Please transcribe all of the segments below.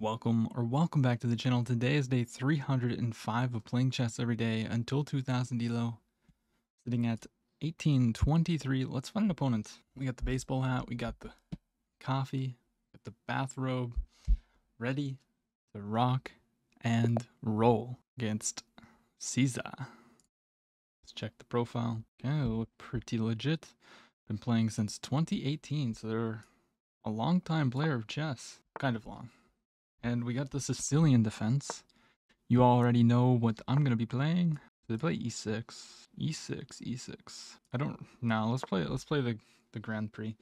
Welcome back to the channel. Today is day 305 of playing chess every day until 2000 elo. Sitting at 1823. Let's find an opponent. We got the baseball hat, we got the coffee, got the bathrobe, ready to rock and roll against Caesar. Let's check the profile. Okay, they look pretty legit. Been playing since 2018, so they're a long time player of chess. Kind of long. And we got the Sicilian defense. You already know what I'm going to be playing. So they play e6, e6, e6. I don't... No, let's play the Grand Prix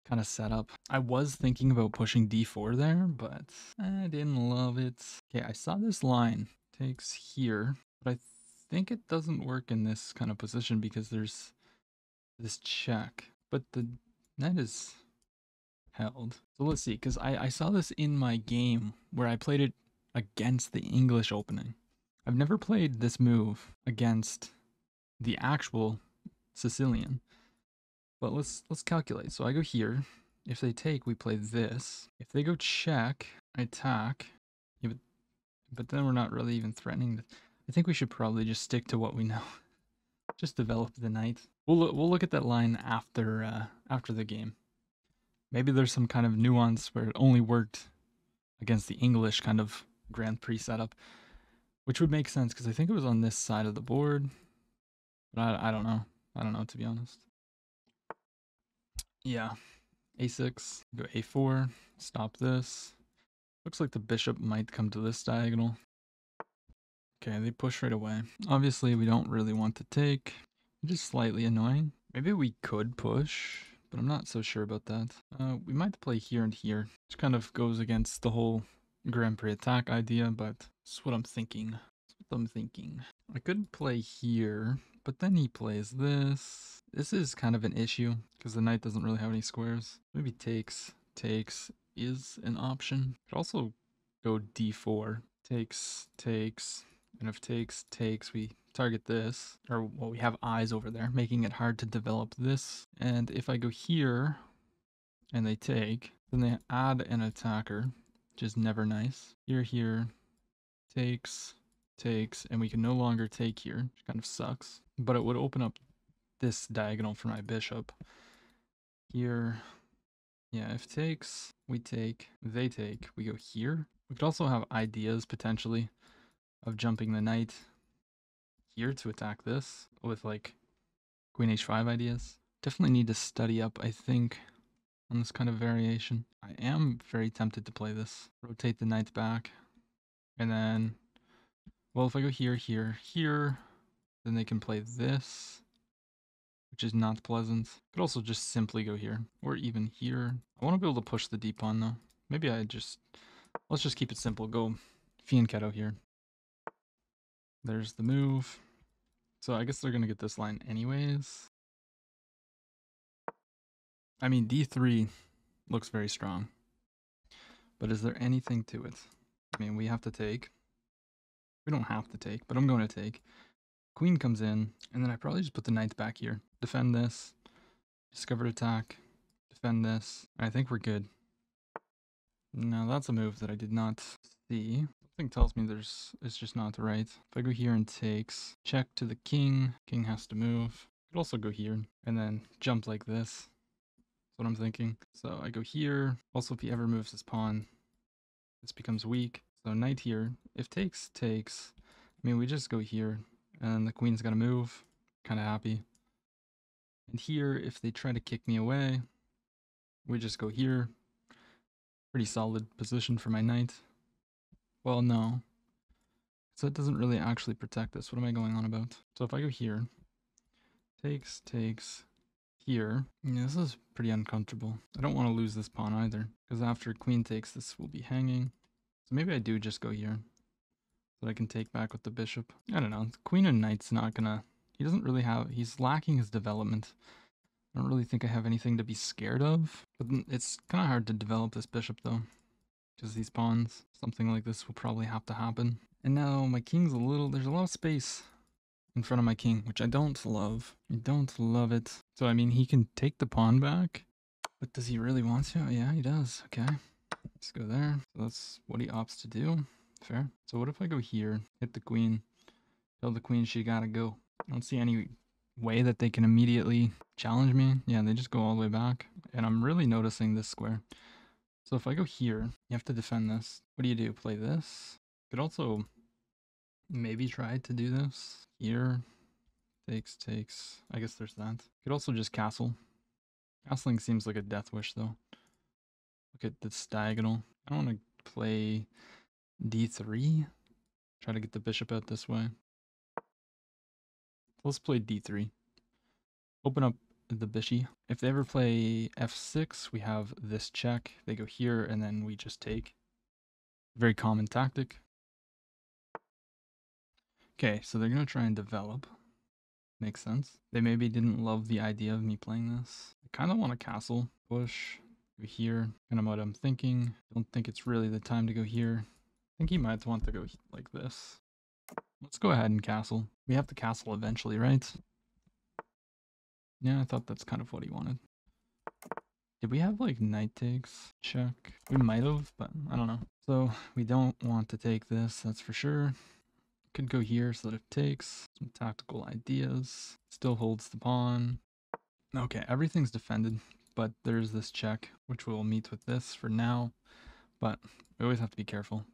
kind of setup. I was thinking about pushing d4 there, but I didn't love it. Okay, I saw this line. Takes here, but I think it doesn't work in this kind of position because there's this check. But the knight is held. So let's see, because I saw this in my game where I played it against the English opening. I've never played this move against the actual Sicilian. But let's calculate. So I go here. If they take, we play this. If they go check, I attack. Yeah, but then we're not really even threatening. I think we should probably just stick to what we know. Just develop the knight. We'll look at that line after the game. Maybe there's some kind of nuance where it only worked against the English kind of Grand Prix setup, which would make sense because I think it was on this side of the board. But I don't know. I don't know, to be honest. Yeah. A6, go A4, stop this. Looks like the bishop might come to this diagonal. Okay, they push right away. Obviously, we don't really want to take. Just slightly annoying. Maybe we could push, but I'm not so sure about that. We might play here and here, which kind of goes against the whole Grand Prix attack idea, but that's what I'm thinking. I could play here, but then he plays this. This is kind of an issue, because the knight doesn't really have any squares. Maybe takes is an option. Could also go d4. Takes, and if takes, we target this, or well, we have eyes over there, making it hard to develop this. And if I go here, and they take, then they add an attacker, which is never nice. Here, takes, and we can no longer take here, which kind of sucks. But it would open up this diagonal for my bishop. Here, yeah, if takes, we take, they take, we go here. We could also have ideas, potentially, of jumping the knight here to attack this with like queen h5 ideas. Definitely need to study up, I think, on this kind of variation. I am very tempted to play this. Rotate the knight back. And then, well, if I go here, then they can play this, which is not pleasant. Could also just simply go here, or even here. I want to be able to push the d pawn though. Maybe let's just keep it simple. Go fianchetto here. There's the move. So I guess they're going to get this line anyways. I mean, d3 looks very strong. But is there anything to it? I mean, we have to take. We don't have to take, but I'm going to take. Queen comes in, and then I probably just put the knight back here. Defend this. Discovered attack. Defend this. I think we're good. Now that's a move that I did not see. Something tells me it's just not right. If I go here and takes, check to the king. King has to move. Could also go here and then jump like this. That's what I'm thinking. So I go here. Also, if he ever moves his pawn, this becomes weak. So knight here. If takes. I mean, we just go here, and the queen's got to move. Kind of happy. And here, if they try to kick me away, we just go here. Pretty solid position for my knight. Well, no. So it doesn't really actually protect this. What am I going on about? So if I go here, takes, here. Yeah, this is pretty uncomfortable. I don't want to lose this pawn either, because after queen takes, this will be hanging. So maybe I do just go here, so that I can take back with the bishop. I don't know. Queen and knight's not gonna... He doesn't really have... He's lacking his development. I don't really think I have anything to be scared of. But it's kind of hard to develop this bishop, though, because these pawns, something like this will probably have to happen. And now my king's there's a lot of space in front of my king, which I don't love. I don't love it. So, I mean, he can take the pawn back, but does he really want to? Yeah, he does. Okay. Let's go there. So that's what he opts to do. Fair. So what if I go here, hit the queen, tell the queen she gotta go? I don't see any way that they can immediately challenge me. Yeah, they just go all the way back. And I'm really noticing this square. So if I go here, you have to defend this. What do? Play this? Could also maybe try to do this. Here, takes. I guess there's that. Could also just castle. Castling seems like a death wish though. Look at this diagonal. I don't want to play d3. Try to get the bishop out this way. Let's play d3. Open up the bishy. If they ever play f6, we have this check. They go here, and then we just take. Very common tactic. Okay, so they're going to try and develop. Makes sense. They maybe didn't love the idea of me playing this. I kind of want a castle. Push. Go here. Kind of what I'm thinking. Don't think it's really the time to go here. I think he might want to go like this. Let's go ahead and castle. We have to castle eventually, right? Yeah, I thought that's kind of what he wanted. Did we have like knight takes? Check. We might have, but I don't know. So we don't want to take this, that's for sure. Could go here so that it takes. Some tactical ideas. Still holds the pawn. Okay, everything's defended, but there's this check, which we'll meet with this for now. But we always have to be careful.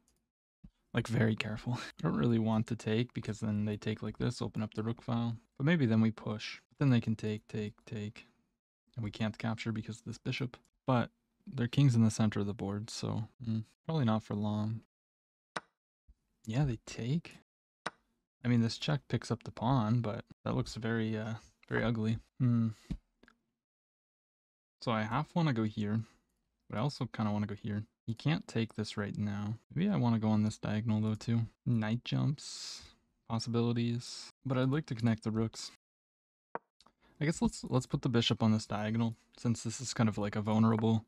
Like, very careful. I don't really want to take, because then they take like this, open up the rook file. But maybe then we push. But then they can take. And we can't capture because of this bishop. But their king's in the center of the board, so probably not for long. Yeah, they take. I mean, this check picks up the pawn, but that looks very, very ugly. So I half want to go here, but I also kind of want to go here. You can't take this right now. Maybe I want to go on this diagonal though too. Knight jumps, possibilities, but I'd like to connect the rooks. I guess let's put the bishop on this diagonal, since this is kind of like a vulnerable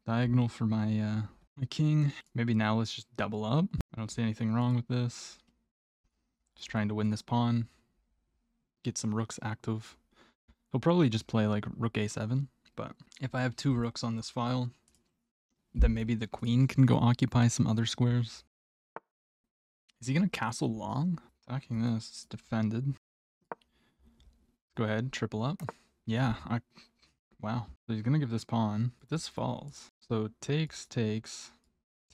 diagonal for my my king. Maybe now let's just double up. I don't see anything wrong with this. Just trying to win this pawn. Get some rooks active. He'll probably just play like rook a7, but if I have two rooks on this file, then maybe the queen can go occupy some other squares. Is he gonna castle long? Attacking this, it's defended. Go ahead, triple up. Yeah, wow. So he's gonna give this pawn, but this falls. So takes.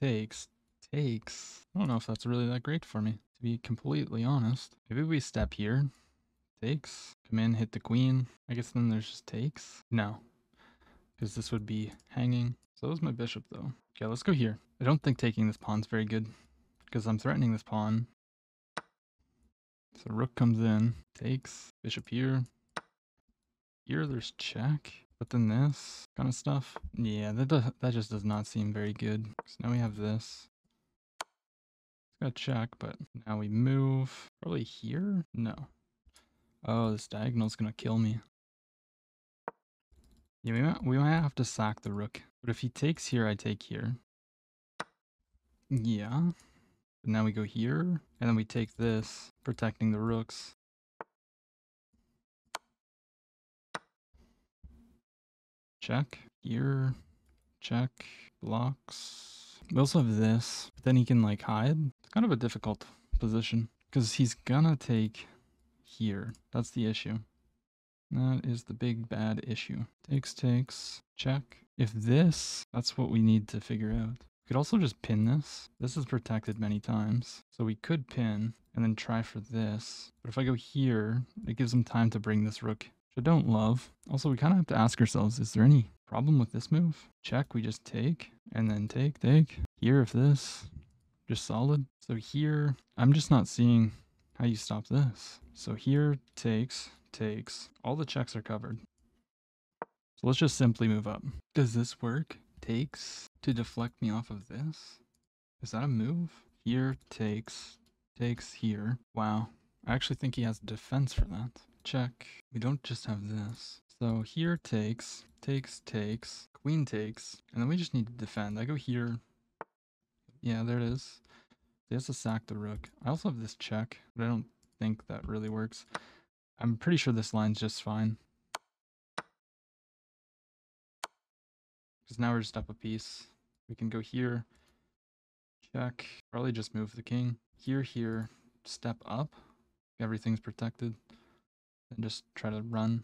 I don't know if that's really that great for me, to be completely honest. Maybe we step here. Takes. Come in, hit the queen. I guess then there's just takes. No, because this would be hanging. So is my bishop though. Okay, let's go here. I don't think taking this pawn's very good, because I'm threatening this pawn. So rook comes in, takes, bishop here. Here there's check, but then this kind of stuff. Yeah, that just does not seem very good. So now we have this. It's got check, but now we move. Probably here? No. Oh, this diagonal's gonna kill me. Yeah, we might have to sack the rook. But if he takes here, I take here. Yeah. But now we go here, and then we take this, protecting the rooks. Check. Here. Check. Blocks. We also have this, but then he can like hide. It's kind of a difficult position, because he's gonna take here. That's the issue. That is the big bad issue. Takes. Check. If this, that's what we need to figure out. We could also just pin this. This is protected many times. So we could pin and then try for this. But if I go here, it gives him time to bring this rook, which I don't love. Also, we kind of have to ask ourselves, is there any problem with this move? Check, we just take, and then take. Here, if this, just solid. So here, I'm just not seeing how you stop this. So here, takes. All the checks are covered. So let's just simply move up. Does this work? Takes to deflect me off of this? Is that a move? Here, takes here. Wow. I actually think he has defense for that. Check. We don't just have this. So here takes, queen takes, and then we just need to defend. I go here. Yeah, there it is. He has to sack the rook. I also have this check, but I don't think that really works. I'm pretty sure this line's just fine. Because now we're just up a piece. We can go here, check, probably just move the king. Here, step up, everything's protected, and just try to run.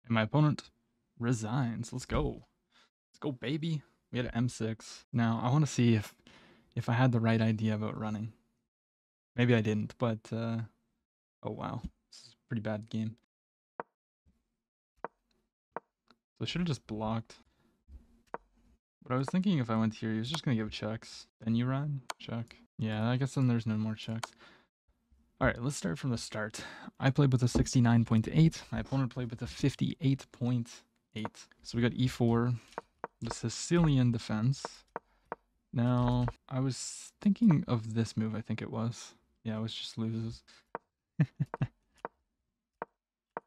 And my opponent resigns. Let's go. Let's go, baby. We had an M6. Now, I want to see if I had the right idea about running. Maybe I didn't, but, oh wow. This is a pretty bad game. So I should have just blocked. But I was thinking if I went here, he was just going to give checks. Then you run? Check. Yeah, I guess then there's no more checks. Alright, let's start from the start. I played with a 69.8. My opponent played with a 58.8. So we got e4, the Sicilian defense. Now, I was thinking of this move, I think it was. Yeah, it was just loses.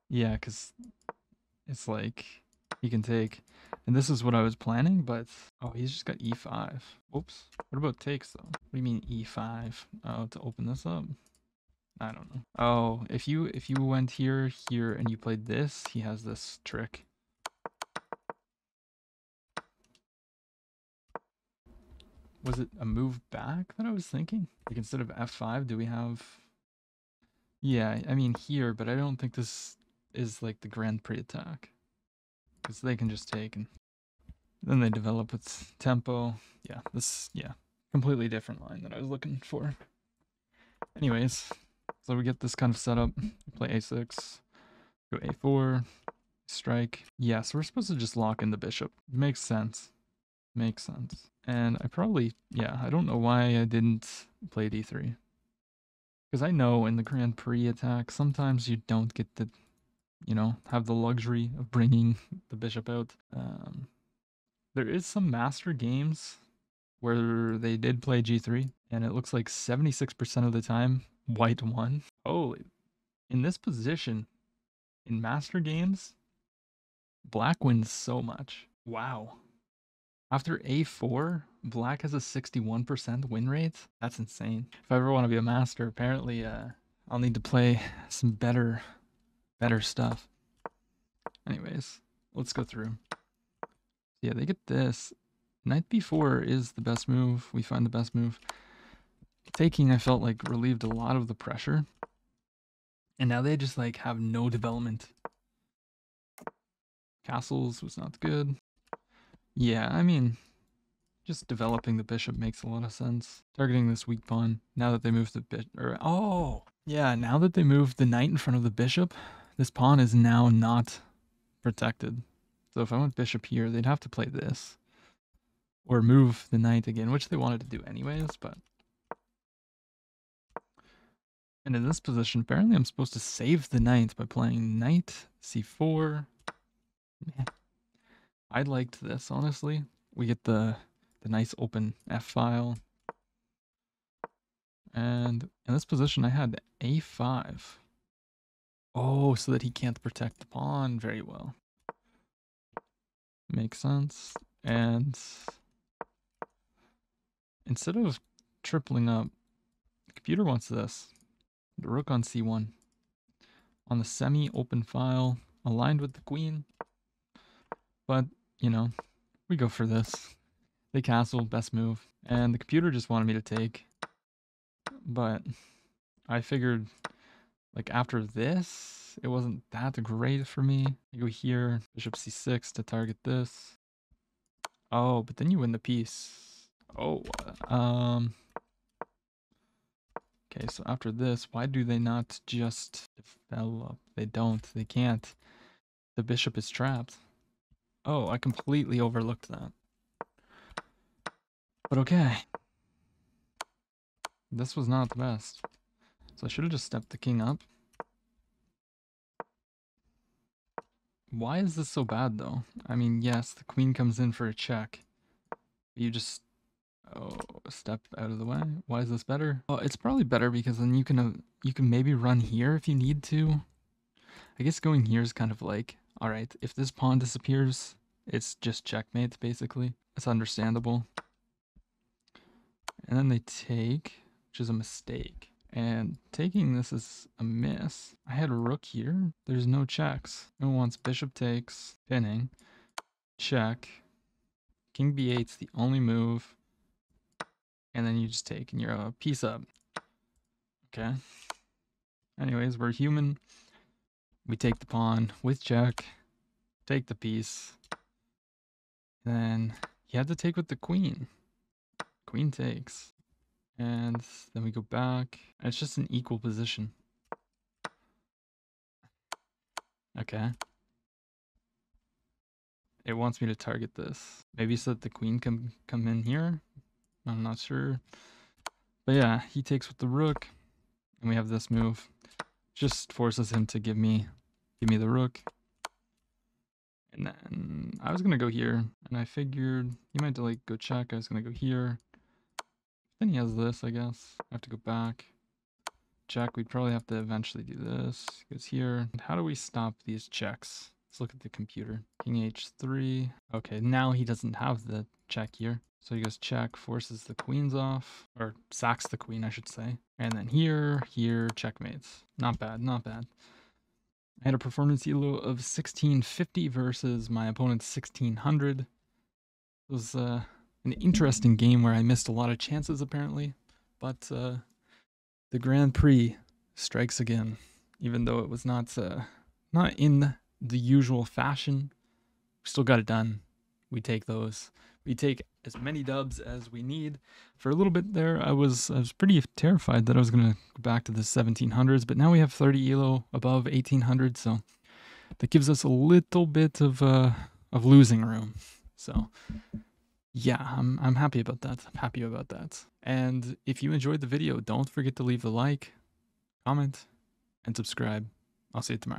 Yeah, because it's like, he can take... And this is what I was planning, but... Oh, he's just got e5. Oops. What about takes, though? What do you mean e5? Oh, to open this up? I don't know. Oh, if you went here, and you played this, he has this trick. Was it a move back that I was thinking? Like instead of f5, do we have... Yeah, I mean here, but I don't think this is like the Grand Prix attack. Because they can just take and then they develop with tempo. Yeah, completely different line that I was looking for. Anyways, so we get this kind of setup. Play a6, go a4, strike. Yeah, so we're supposed to just lock in the bishop. Makes sense. Makes sense. And I probably, yeah, I don't know why I didn't play d3. Because I know in the Grand Prix attack, sometimes you don't get to, you know, have the luxury of bringing the bishop out. There is some master games where they did play g3, and it looks like 76% of the time, white won. Oh, in this position, in master games, black wins so much. Wow. After a4, black has a 61% win rate? That's insane. If I ever want to be a master, apparently I'll need to play some better stuff. Anyways, let's go through. Yeah, they get this. Knight b4 is the best move. We find the best move. Taking, I felt like, relieved a lot of the pressure. And now they just like have no development. Castles was not good. Yeah, I mean, just developing the bishop makes a lot of sense. Targeting this weak pawn. Now that they moved the bishop, oh, yeah, now that they moved the knight in front of the bishop, this pawn is now not protected. So if I went bishop here, they'd have to play this. Or move the knight again, which they wanted to do anyways, but... And in this position, apparently I'm supposed to save the knight by playing knight, c4. Man, I liked this, honestly. We get the nice open f-file. And in this position, I had a5. Oh, so that he can't protect the pawn very well. Makes sense. And instead of tripling up, the computer wants this. The rook on c1. On the semi-open file, aligned with the queen. But, you know, we go for this. They castle, best move. And the computer just wanted me to take. But I figured, like, after this, it wasn't that great for me. You go here, bishop c6 to target this. Oh, but then you win the piece. Oh, okay, so after this, why do they not just develop? They don't. They can't. The bishop is trapped. Oh, I completely overlooked that. But okay. This was not the best. So I should have just stepped the king up. Why is this so bad, though? I mean, yes, the queen comes in for a check. You just... Oh, step out of the way. Why is this better? Oh, it's probably better because then you can maybe run here if you need to. I guess going here is kind of like, alright, if this pawn disappears, it's just checkmate, basically. It's understandable. And then they take, which is a mistake. And taking this is a miss. I had a rook here. There's no checks. No one wants bishop takes, pinning, check. King b8's the only move. And then you just take and you're a piece up. Okay. Anyways, we're human. We take the pawn with check. Take the piece. Then you had to take with the queen. Queen takes. And then we go back. And it's just an equal position. Okay. It wants me to target this. Maybe so that the queen can come in here. I'm not sure. But yeah, he takes with the rook. And we have this move. Just forces him to give me the rook. And then I was gonna go here, and I figured he might like go check. I was gonna go here. Then he has this, I guess. I have to go back. Check. We'd probably have to eventually do this. Goes here. And how do we stop these checks? Let's look at the computer. King h3. Okay, now he doesn't have the check here. So he goes check, forces the queens off, or sacks the queen, I should say. And then here, checkmates. Not bad, not bad. I had a performance elo of 1650 versus my opponent's 1600. It was an interesting game where I missed a lot of chances apparently, but the Grand Prix strikes again, even though it was not in the usual fashion. We still got it done. We take those. We take as many dubs as we need. For a little bit there, I was pretty terrified that I was going to go back to the 1700s, but now we have 30 elo above 1800, so that gives us a little bit of losing room. So yeah, I'm happy about that. I'm happy about that. And if you enjoyed the video, don't forget to leave a like, comment, and subscribe. I'll see you tomorrow.